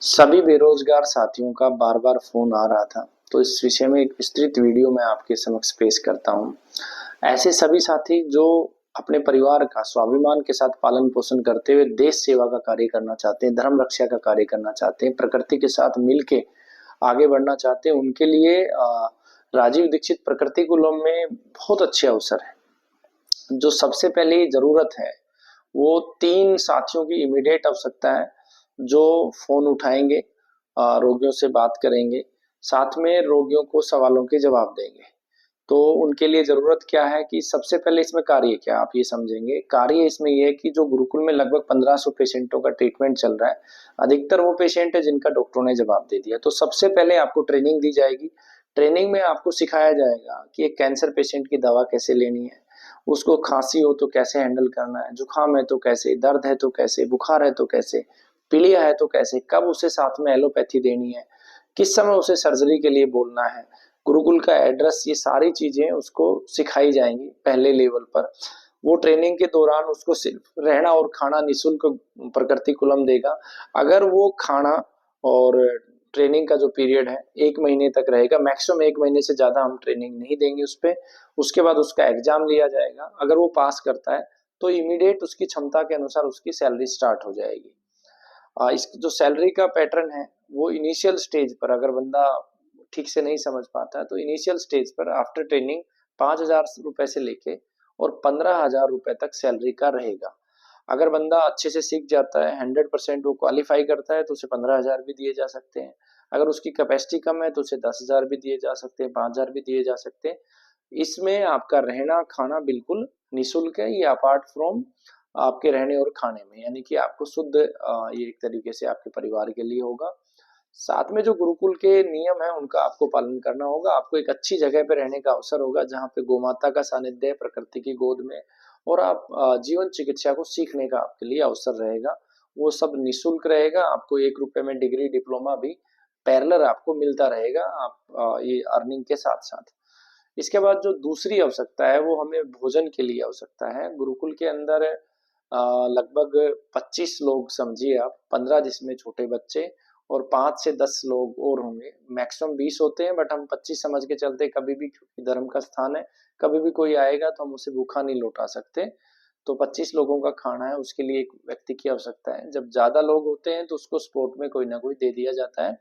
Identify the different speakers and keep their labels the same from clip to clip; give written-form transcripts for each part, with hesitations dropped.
Speaker 1: सभी बेरोजगार साथियों का बार बार फोन आ रहा था, तो इस विषय में एक विस्तृत वीडियो मैं आपके समक्ष पेश करता हूँ। ऐसे सभी साथी जो अपने परिवार का स्वाभिमान के साथ पालन पोषण करते हुए देश सेवा का कार्य करना चाहते हैं, धर्म रक्षा का कार्य करना चाहते हैं, प्रकृति के साथ मिलके आगे बढ़ना चाहते हैं, उनके लिए राजीव दीक्षित प्रकृति कुलम में बहुत अच्छे अवसर है। जो सबसे पहले जरूरत है वो 3 साथियों की इमीडिएट आवश्यकता है, जो फ़ोन उठाएँगे, रोगियों से बात करेंगे, साथ में रोगियों को सवालों के जवाब देंगे। तो उनके लिए ज़रूरत क्या है कि सबसे पहले इसमें कार्य क्या आप ये समझेंगे। कार्य इसमें ये है कि जो गुरुकुल में लगभग 1500 पेशेंटों का ट्रीटमेंट चल रहा है, अधिकतर वो पेशेंट है जिनका डॉक्टरों ने जवाब दे दिया। तो सबसे पहले आपको ट्रेनिंग दी जाएगी। ट्रेनिंग में आपको सिखाया जाएगा कि एक कैंसर पेशेंट की दवा कैसे लेनी है, उसको खांसी हो तो कैसे हैंडल करना है, जुकाम है तो कैसे, दर्द है तो कैसे, बुखार है तो कैसे, पीलिया है तो कैसे, कब उसे साथ में एलोपैथी देनी है, किस समय उसे सर्जरी के लिए बोलना है, गुरुकुल का एड्रेस, ये सारी चीजें उसको सिखाई जाएंगी पहले लेवल पर। वो ट्रेनिंग के दौरान उसको सिर्फ रहना और खाना निःशुल्क प्रकृति कुलम देगा। अगर वो खाना और ट्रेनिंग का जो पीरियड है 1 महीने तक रहेगा, मैक्सिमम 1 महीने से ज्यादा हम ट्रेनिंग नहीं देंगे उस पर। उसके बाद उसका एग्जाम लिया जाएगा। अगर वो पास करता है तो इमीडिएट उसकी क्षमता के अनुसार उसकी सैलरी स्टार्ट हो जाएगी। इस जो सैलरी का पैटर्न है वो इनिशियल स्टेज पर, अगर बंदा ठीक से नहीं समझ पाता है तो इनिशियल स्टेज पर आफ्टर ट्रेनिंग 5,000 रुपए से लेके और 15,000 रुपए तक सैलरी का रहेगा। अगर बंदा अच्छे से सीख जाता है, 100% वो क्वालिफाई करता है, तो उसे 15,000 भी दिए जा सकते हैं। अगर उसकी कैपेसिटी कम है तो उसे 10,000 भी दिए जा सकते हैं, 5,000 भी दिए जा सकते हैं। इसमें आपका रहना खाना बिल्कुल निःशुल्क है, ये अपार्ट फ्रॉम आपके रहने और खाने में, यानी कि आपको शुद्ध ये एक तरीके से आपके परिवार के लिए होगा। साथ में जो गुरुकुल के नियम है उनका आपको पालन करना होगा। आपको एक अच्छी जगह पे रहने का अवसर होगा जहाँ पे गोमाता का सानिध्य है प्रकृति की गोद में, और आप जीवन चिकित्सा को सीखने का आपके लिए अवसर रहेगा। वो सब निःशुल्क रहेगा। आपको 1 रुपए में डिग्री डिप्लोमा भी पैरेलल आपको मिलता रहेगा, आप ये अर्निंग के साथ साथ। इसके बाद जो दूसरी आवश्यकता है वो हमें भोजन के लिए आवश्यकता है। गुरुकुल के अंदर लगभग 25 लोग समझिए आप, 15 जिसमें छोटे बच्चे और 5 से 10 लोग और होंगे। मैक्सिमम 20 होते हैं बट हम 25 समझ के चलते, कभी भी क्योंकि धर्म का स्थान है, कभी भी कोई आएगा तो हम उसे भूखा नहीं लौटा सकते। तो 25 लोगों का खाना है, उसके लिए एक व्यक्ति की आवश्यकता है। जब ज्यादा लोग होते हैं तो उसको स्पोर्ट में कोई ना कोई दे दिया जाता है।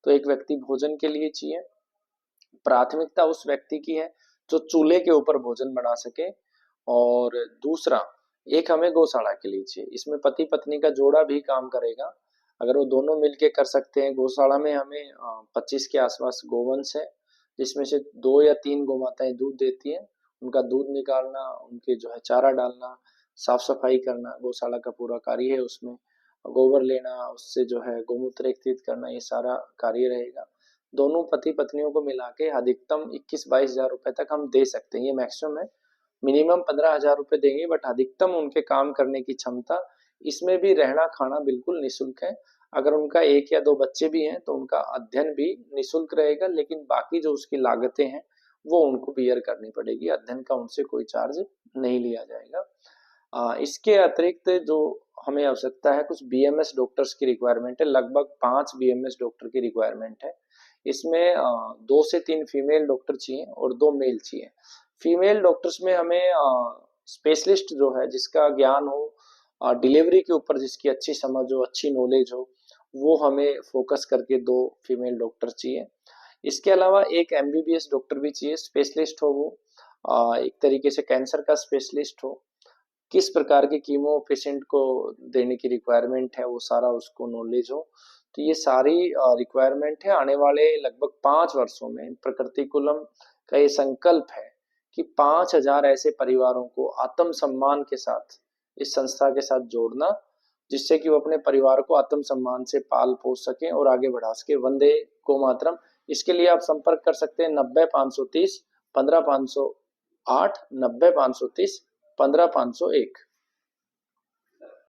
Speaker 1: तो एक व्यक्ति भोजन के लिए चाहिए। प्राथमिकता उस व्यक्ति की है जो चूल्हे के ऊपर भोजन बना सके। और दूसरा, एक हमें गौशाला के लिए चाहिए। इसमें पति पत्नी का जोड़ा भी काम करेगा। अगर वो दोनों मिलके कर सकते हैं। गौशाला में हमें 25 के आसपास गोवंश है, जिसमें से 2 या 3 गौमाताएं दूध देती हैं। उनका दूध निकालना, उनके जो है चारा डालना, साफ सफाई करना गौशाला का पूरा कार्य है। उसमें गोबर लेना, उससे जो है गौमूत्र एकत्रित करना, ये सारा कार्य रहेगा। दोनों पति पत्नियों को मिला के अधिकतम 21-22 हजार रुपए तक हम दे सकते हैं, ये मैक्सिमम है। मिनिमम 15,000 रुपए देंगे बट अधिकतम उनके काम करने की क्षमता। इसमें भी रहना खाना बिल्कुल निःशुल्क है। अगर उनका 1 या 2 बच्चे भी हैं तो उनका अध्ययन भी निःशुल्क रहेगा, लेकिन बाकी जो उसकी लागतें हैं वो उनको बियर करनी पड़ेगी। अध्ययन का उनसे कोई चार्ज नहीं लिया जाएगा। इसके अतिरिक्त जो हमें आवश्यकता है, कुछ बीएमएस डॉक्टर्स की रिक्वायरमेंट है। लगभग 5 बीएमएस डॉक्टर की रिक्वायरमेंट है। इसमें 2 से 3 फीमेल डॉक्टर चाहिए और 2 मेल चाहिए। फीमेल डॉक्टर्स में हमें स्पेशलिस्ट जो है, जिसका ज्ञान हो डिलीवरी के ऊपर, जिसकी अच्छी समझ हो, अच्छी नॉलेज हो, वो हमें फोकस करके 2 फीमेल डॉक्टर चाहिए। इसके अलावा एक एमबीबीएस डॉक्टर भी चाहिए, स्पेशलिस्ट हो वो, एक तरीके से कैंसर का स्पेशलिस्ट हो। किस प्रकार की कीमो पेशेंट को देने की रिक्वायरमेंट है वो सारा उसको नॉलेज हो। तो ये सारी रिक्वायरमेंट है। आने वाले लगभग 5 वर्षों में प्रकृति कुलम का ये संकल्प है कि 5,000 ऐसे परिवारों को आत्म सम्मान के साथ इस संस्था के साथ जोड़ना, जिससे कि वो अपने परिवार को आत्म सम्मान से पाल पोस सकें और आगे बढ़ा सके। वंदे गो मातरम। इसके लिए आप संपर्क कर सकते हैं 90 530 15 508, 90 530 15 501।